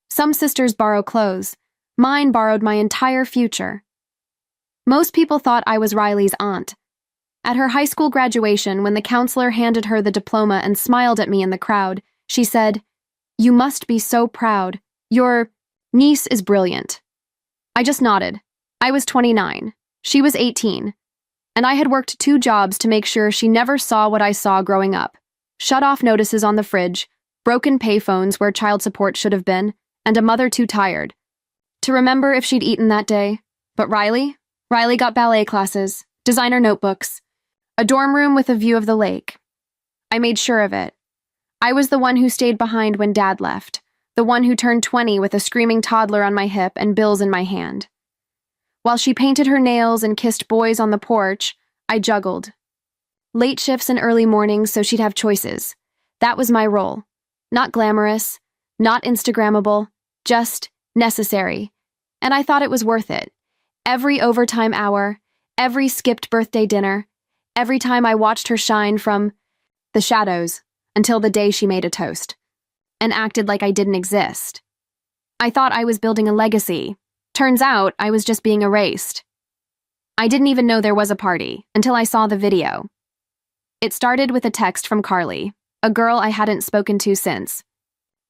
Some sisters borrow clothes. Mine borrowed my entire future. Most people thought I was Riley's aunt. At her high school graduation, when the counselor handed her the diploma and smiled at me in the crowd, she said, "You must be so proud. Your niece is brilliant." I just nodded. I was 29. She was 18. And I had worked 2 jobs to make sure she never saw what I saw growing up. Shut-off notices on the fridge, broken payphones where child support should have been, and a mother too tired to remember if she'd eaten that day. But Riley got ballet classes, designer notebooks, a dorm room with a view of the lake. I made sure of it. I was the one who stayed behind when Dad left, the one who turned 20 with a screaming toddler on my hip and bills in my hand. While she painted her nails and kissed boys on the porch, I juggled. Late shifts and early mornings so she'd have choices. That was my role. Not glamorous, not Instagrammable, just necessary. And I thought it was worth it. Every overtime hour, every skipped birthday dinner, every time I watched her shine from the shadows until the day she made a toast and acted like I didn't exist. I thought I was building a legacy. Turns out I was just being erased. I didn't even know there was a party until I saw the video. It started with a text from Carly, a girl I hadn't spoken to since.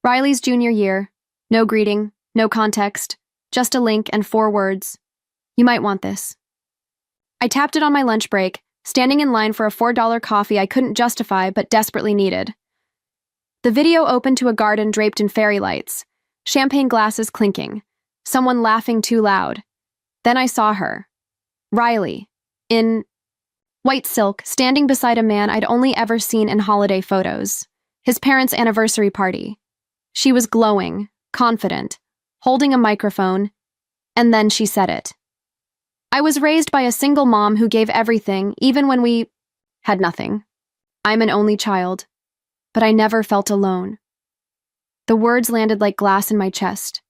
Riley's junior year. No greeting, no context, just a link and 4 words. "You might want this." I tapped it on my lunch break, standing in line for a $4 coffee I couldn't justify but desperately needed. The video opened to a garden draped in fairy lights, champagne glasses clinking, someone laughing too loud. Then I saw her, Riley, in white silk, standing beside a man I'd only ever seen in holiday photos, his parents' anniversary party. She was glowing, confident, holding a microphone, and then she said it. I was raised by a single mom who gave everything, even when we had nothing. I'm an only child, but I never felt alone. The words landed like glass in my chest.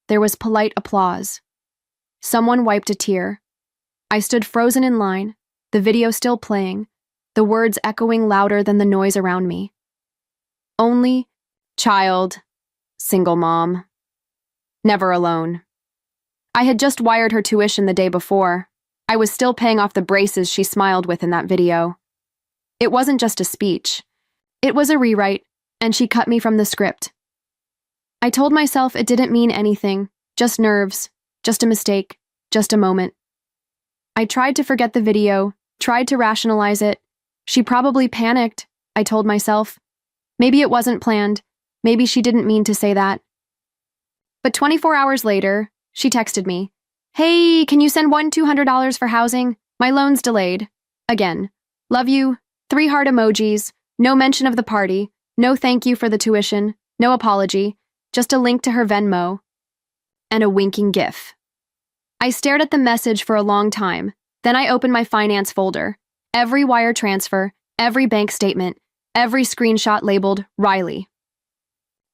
There was polite applause. Someone wiped a tear. I stood frozen in line, the video still playing, the words echoing louder than the noise around me. Only child, single mom, never alone. I had just wired her tuition the day before. I was still paying off the braces she smiled with in that video. It wasn't just a speech. It was a rewrite, and she cut me from the script. I told myself it didn't mean anything, just nerves, just a mistake, just a moment. I tried to forget the video, tried to rationalize it. She probably panicked, I told myself. Maybe it wasn't planned. Maybe she didn't mean to say that. But 24 hours later, she texted me, "Hey, can you send $200 for housing? My loan's delayed." Again, "Love you," 3 heart emojis, no mention of the party, no thank you for the tuition, no apology, just a link to her Venmo, and a winking gif. I stared at the message for a long time. Then I opened my finance folder. Every wire transfer, every bank statement, every screenshot labeled Riley.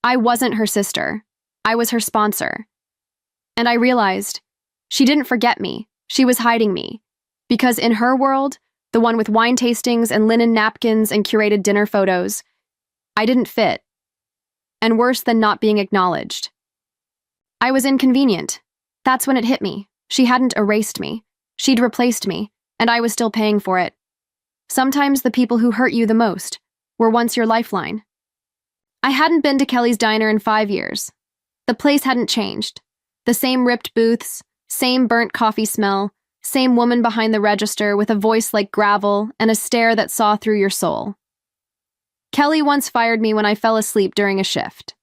I wasn't her sister. I was her sponsor. And I realized she didn't forget me. She was hiding me. Because in her world, the one with wine tastings and linen napkins and curated dinner photos, I didn't fit. And worse than not being acknowledged. I was inconvenient. That's when it hit me. She hadn't erased me. She'd replaced me, and I was still paying for it. Sometimes the people who hurt you the most were once your lifeline. I hadn't been to Kelly's Diner in 5 years. The place hadn't changed. The same ripped booths, same burnt coffee smell, same woman behind the register with a voice like gravel and a stare that saw through your soul. Kelly once fired me when I fell asleep during a shift.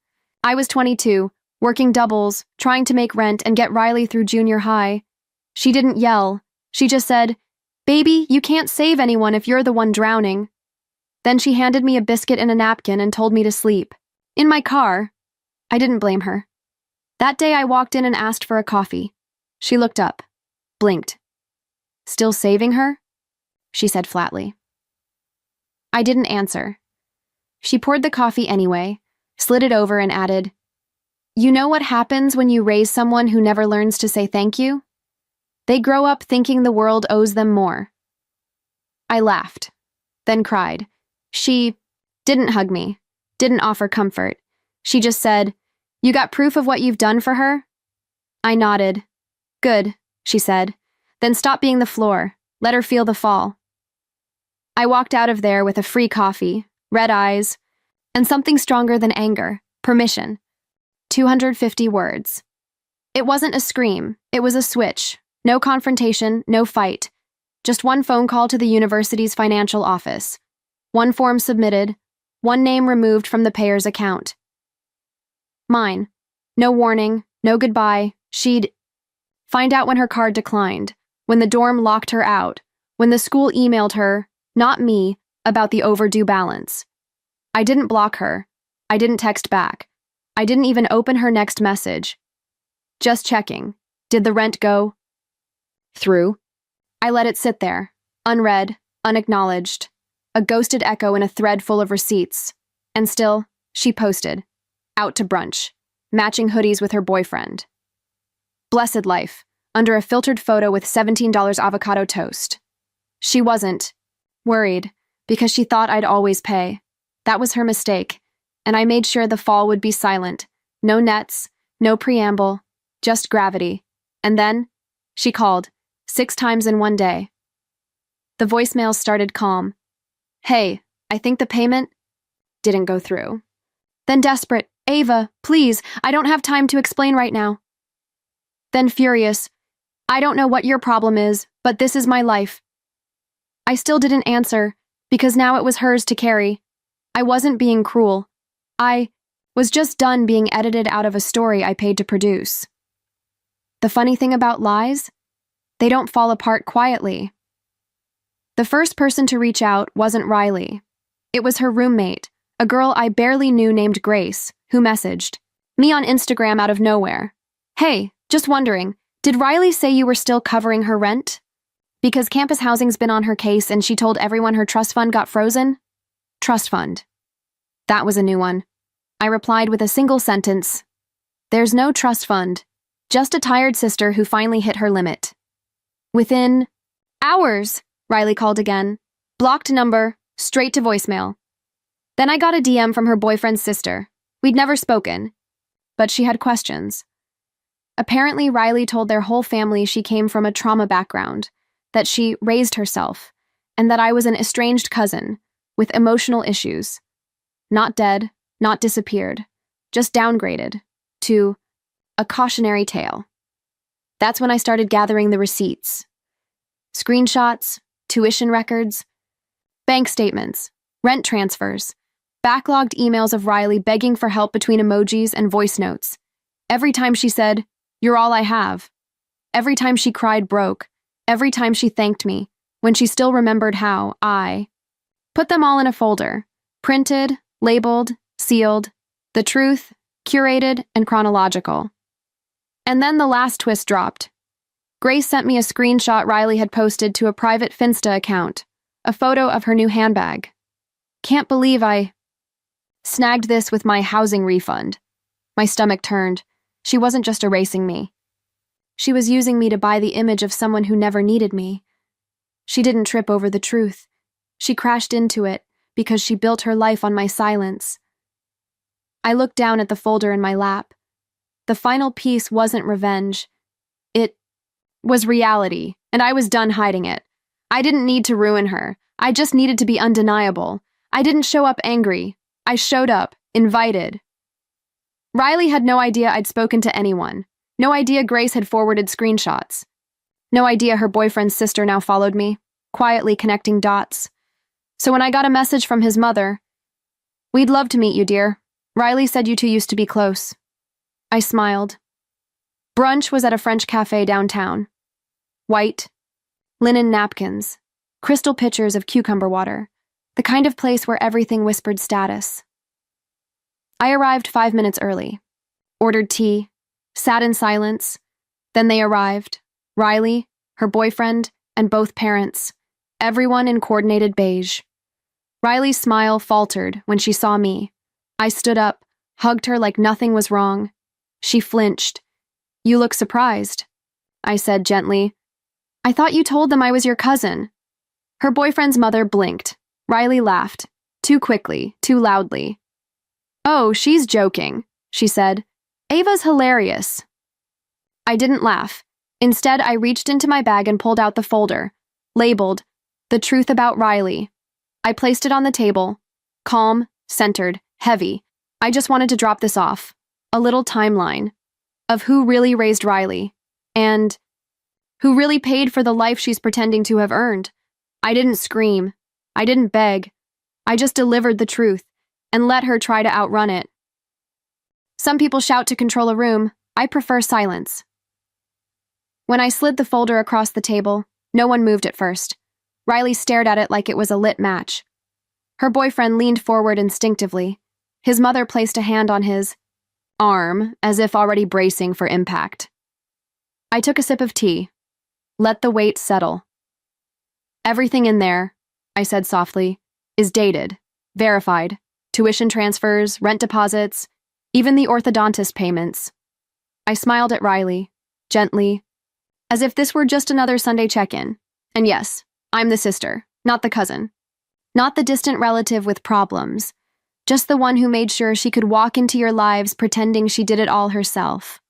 I was 22, working doubles, trying to make rent and get Riley through junior high. She didn't yell. She just said, "Baby, you can't save anyone if you're the one drowning." Then she handed me a biscuit and a napkin and told me to sleep. In my car. I didn't blame her. That day I walked in and asked for a coffee. She looked up, blinked. "Still saving her?" she said flatly. I didn't answer. She poured the coffee anyway, slid it over and added, "You know what happens when you raise someone who never learns to say thank you? They grow up thinking the world owes them more." I laughed, then cried. She didn't hug me, didn't offer comfort. She just said, You got proof of what you've done for her? I nodded. Good, she said. Then stop being the floor. Let her feel the fall. I walked out of there with a free coffee, red eyes, and something stronger than anger, permission. 250 words. It wasn't a scream, it was a switch. No confrontation, no fight. Just one phone call to the university's financial office. One form submitted, one name removed from the payer's account. Mine. No warning, no goodbye. She'd find out when her card declined, when the dorm locked her out, when the school emailed her, not me, about the overdue balance. I didn't block her. I didn't text back. I didn't even open her next message. Just checking. Did the rent go through? I let it sit there, unread, unacknowledged, a ghosted echo in a thread full of receipts. And still, she posted, out to brunch, matching hoodies with her boyfriend. Blessed life, under a filtered photo with $17 avocado toast. She wasn't worried because she thought I'd always pay. That was her mistake, and I made sure the fall would be silent. No nets, no preamble, just gravity. And then, she called, 6 times in one day. The voicemail started calm. Hey, I think the payment didn't go through. Then desperate, Ava, please, I don't have time to explain right now. Then furious, I don't know what your problem is, but this is my life. I still didn't answer, because now it was hers to carry. I wasn't being cruel. I was just done being edited out of a story I paid to produce. The funny thing about lies? They don't fall apart quietly. The first person to reach out wasn't Riley. It was her roommate, a girl I barely knew named Grace, who messaged me on Instagram out of nowhere. Hey, just wondering, did Riley say you were still covering her rent? Because campus housing's been on her case and she told everyone her trust fund got frozen? Trust fund. That was a new one. I replied with a single sentence. There's no trust fund. Just a tired sister who finally hit her limit. Within hours, Riley called again. Blocked number, straight to voicemail. Then I got a DM from her boyfriend's sister. We'd never spoken, but she had questions. Apparently, Riley told their whole family she came from a trauma background, that she raised herself, and that I was an estranged cousin with emotional issues. Not dead, not disappeared, just downgraded to a cautionary tale. That's when I started gathering the receipts. Screenshots, tuition records, bank statements, rent transfers, backlogged emails of Riley begging for help between emojis and voice notes. Every time she said, "You're all I have." Every time she cried broke. Every time she thanked me, when she still remembered how I put them all in a folder, printed, labeled, sealed, the truth, curated, and chronological. And then the last twist dropped. Grace sent me a screenshot Riley had posted to a private Finsta account, a photo of her new handbag. Can't believe I snagged this with my housing refund. My stomach turned. She wasn't just erasing me. She was using me to buy the image of someone who never needed me. She didn't trip over the truth. She crashed into it because she built her life on my silence. I looked down at the folder in my lap. The final piece wasn't revenge. It was reality, and I was done hiding it. I didn't need to ruin her. I just needed to be undeniable. I didn't show up angry. I showed up, invited. Riley had no idea I'd spoken to anyone. No idea Grace had forwarded screenshots. No idea her boyfriend's sister now followed me, quietly connecting dots. So when I got a message from his mother, "We'd love to meet you, dear. Riley said you two used to be close." I smiled. Brunch was at a French cafe downtown. White, linen napkins, crystal pitchers of cucumber water, the kind of place where everything whispered status. I arrived 5 minutes early, ordered tea, sat in silence. Then they arrived. Riley, her boyfriend, and both parents. Everyone in coordinated beige. Riley's smile faltered when she saw me. I stood up, hugged her like nothing was wrong. She flinched. "You look surprised," I said gently. "I thought you told them I was your cousin." Her boyfriend's mother blinked. Riley laughed. Too quickly, too loudly. "Oh, she's joking," she said. Ava's hilarious. I didn't laugh. Instead, I reached into my bag and pulled out the folder, labeled, The Truth About Riley. I placed it on the table, calm, centered, heavy. I just wanted to drop this off. A little timeline of who really raised Riley and who really paid for the life she's pretending to have earned. I didn't scream. I didn't beg. I just delivered the truth and let her try to outrun it. Some people shout to control a room. I prefer silence. When I slid the folder across the table, no one moved at first. Riley stared at it like it was a lit match. Her boyfriend leaned forward instinctively. His mother placed a hand on his arm, as if already bracing for impact. I took a sip of tea. Let the weight settle. Everything in there, I said softly, is dated, verified, tuition transfers, rent deposits, even the orthodontist payments. I smiled at Riley, gently, as if this were just another Sunday check-in. And yes, I'm the sister, not the cousin. Not the distant relative with problems, just the one who made sure she could walk into your lives pretending she did it all herself.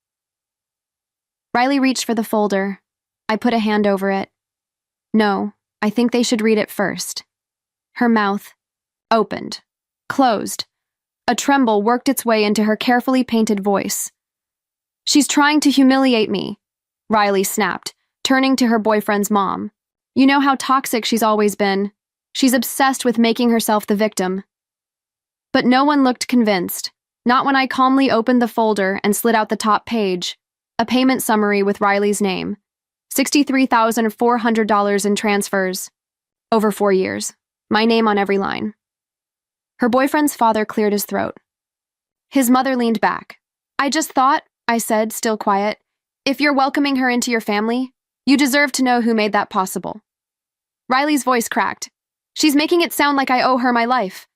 Riley reached for the folder. I put a hand over it. No, I think they should read it first. Her mouth opened, closed. A tremble worked its way into her carefully painted voice. She's trying to humiliate me, Riley snapped, turning to her boyfriend's mom. You know how toxic she's always been. She's obsessed with making herself the victim. But no one looked convinced, not when I calmly opened the folder and slid out the top page, a payment summary with Riley's name, $63,400 in transfers, over 4 years, my name on every line. Her boyfriend's father cleared his throat. His mother leaned back. I just thought, I said, still quiet, if you're welcoming her into your family, you deserve to know who made that possible. Riley's voice cracked. She's making it sound like I owe her my life.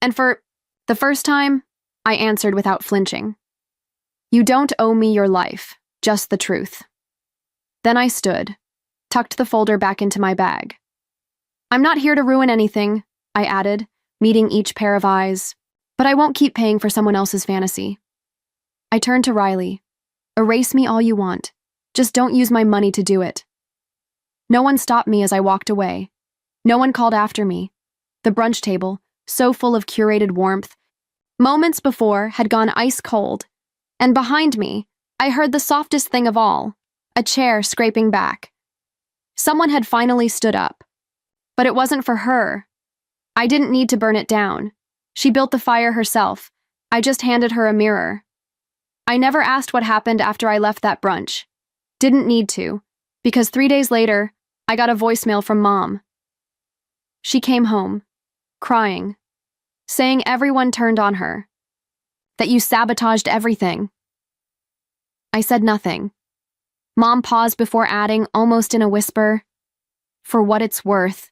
And for the first time, I answered without flinching. You don't owe me your life, just the truth. Then I stood, tucked the folder back into my bag. I'm not here to ruin anything, I added, meeting each pair of eyes, but I won't keep paying for someone else's fantasy. I turned to Riley. Erase me all you want. Just don't use my money to do it. No one stopped me as I walked away. No one called after me. The brunch table, so full of curated warmth, moments before had gone ice cold, and behind me, I heard the softest thing of all, a chair scraping back. Someone had finally stood up. But it wasn't for her. I didn't need to burn it down. She built the fire herself. I just handed her a mirror. I never asked what happened after I left that brunch. Didn't need to, because 3 days later, I got a voicemail from Mom. She came home, crying, saying everyone turned on her, that you sabotaged everything. I said nothing. Mom paused before adding, almost in a whisper, for what it's worth,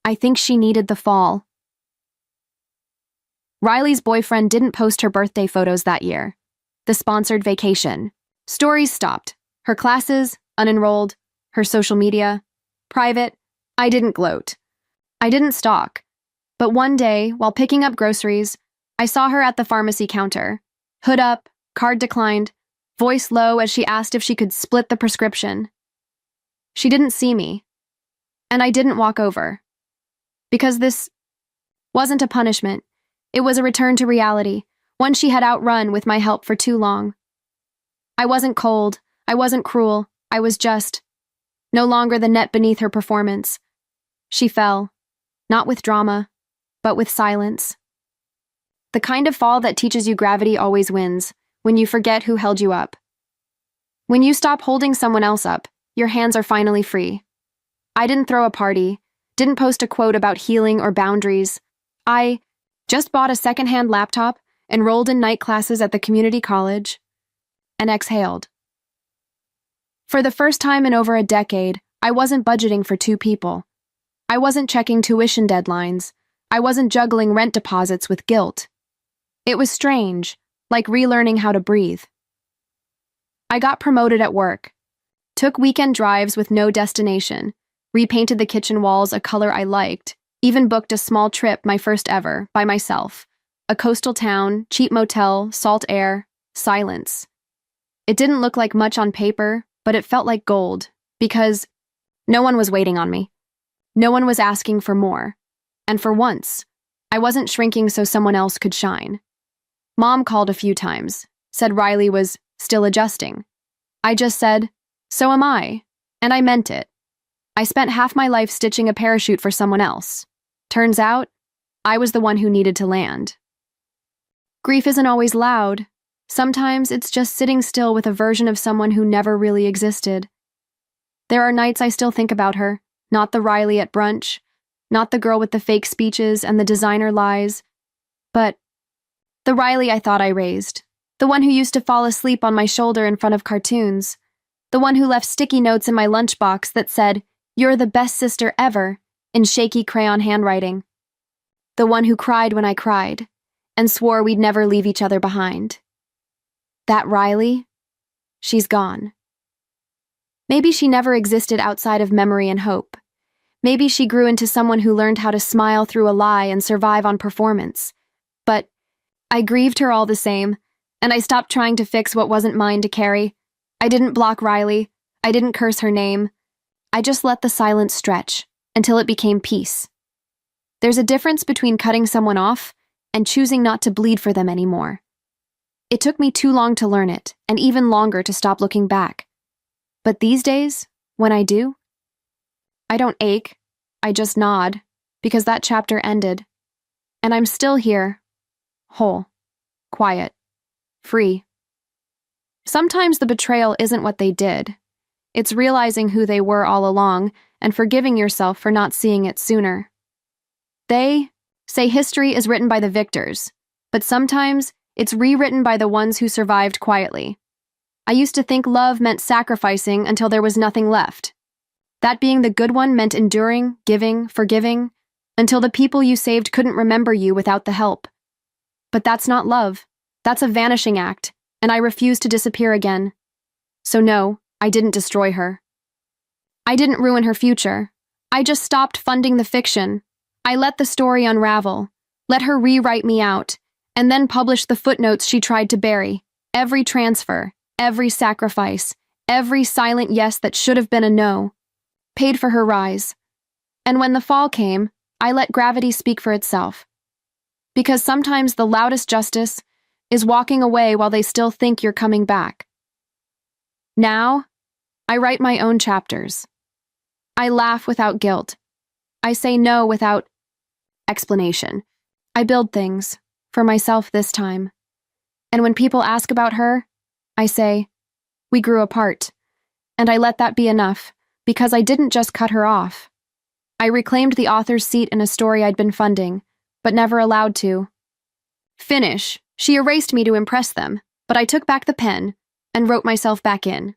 I think she needed the fall. Riley's boyfriend didn't post her birthday photos that year. The sponsored vacation. Stories stopped. Her classes, unenrolled. Her social media, private. I didn't gloat. I didn't stalk. But one day, while picking up groceries, I saw her at the pharmacy counter. Hood up, card declined, voice low as she asked if she could split the prescription. She didn't see me. And I didn't walk over. Because this wasn't a punishment. It was a return to reality, one she had outrun with my help for too long. I wasn't cold. I wasn't cruel. I was just no longer the net beneath her performance. She fell, not with drama, but with silence. The kind of fall that teaches you gravity always wins, when you forget who held you up. When you stop holding someone else up, your hands are finally free. I didn't throw a party, didn't post a quote about healing or boundaries. I just bought a secondhand laptop, enrolled in night classes at the community college, and exhaled. For the first time in over a decade, I wasn't budgeting for 2 people. I wasn't checking tuition deadlines. I wasn't juggling rent deposits with guilt. It was strange, like relearning how to breathe. I got promoted at work, took weekend drives with no destination, repainted the kitchen walls a color I liked, even booked a small trip, my first ever, by myself. A coastal town, cheap motel, salt air, silence. It didn't look like much on paper, but it felt like gold, because no one was waiting on me. No one was asking for more. And for once, I wasn't shrinking so someone else could shine. Mom called a few times, said Riley was still adjusting. I just said, "So am I," and I meant it. I spent half my life stitching a parachute for someone else. Turns out, I was the one who needed to land. Grief isn't always loud. Sometimes it's just sitting still with a version of someone who never really existed. There are nights I still think about her, not the Riley at brunch, not the girl with the fake speeches and the designer lies, but the Riley I thought I raised, the one who used to fall asleep on my shoulder in front of cartoons, the one who left sticky notes in my lunchbox that said, "You're the best sister ever," in shaky crayon handwriting, the one who cried when I cried, and swore we'd never leave each other behind. That Riley, she's gone. Maybe she never existed outside of memory and hope. Maybe she grew into someone who learned how to smile through a lie and survive on performance. But I grieved her all the same, and I stopped trying to fix what wasn't mine to carry. I didn't block Riley. I didn't curse her name. I just let the silence stretch until it became peace. There's a difference between cutting someone off and choosing not to bleed for them anymore. It took me too long to learn it, and even longer to stop looking back. But these days, when I do, I don't ache, I just nod, because that chapter ended. And I'm still here, whole, quiet, free. Sometimes the betrayal isn't what they did. It's realizing who they were all along and forgiving yourself for not seeing it sooner. They say history is written by the victors, but sometimes it's rewritten by the ones who survived quietly. I used to think love meant sacrificing until there was nothing left. That being the good one meant enduring, giving, forgiving, until the people you saved couldn't remember you without the help. But that's not love. That's a vanishing act, and I refuse to disappear again. So no, I didn't destroy her. I didn't ruin her future. I just stopped funding the fiction. I let the story unravel, let her rewrite me out, and then publish the footnotes she tried to bury. Every transfer, every sacrifice, every silent yes that should have been a no, paid for her rise. And when the fall came, I let gravity speak for itself. Because sometimes the loudest justice is walking away while they still think you're coming back. Now, I write my own chapters. I laugh without guilt. I say no without explanation. I build things, for myself this time. And when people ask about her, I say, we grew apart. And I let that be enough, because I didn't just cut her off. I reclaimed the author's seat in a story I'd been funding, but never allowed to. Finish. She erased me to impress them, but I took back the pen and wrote myself back in.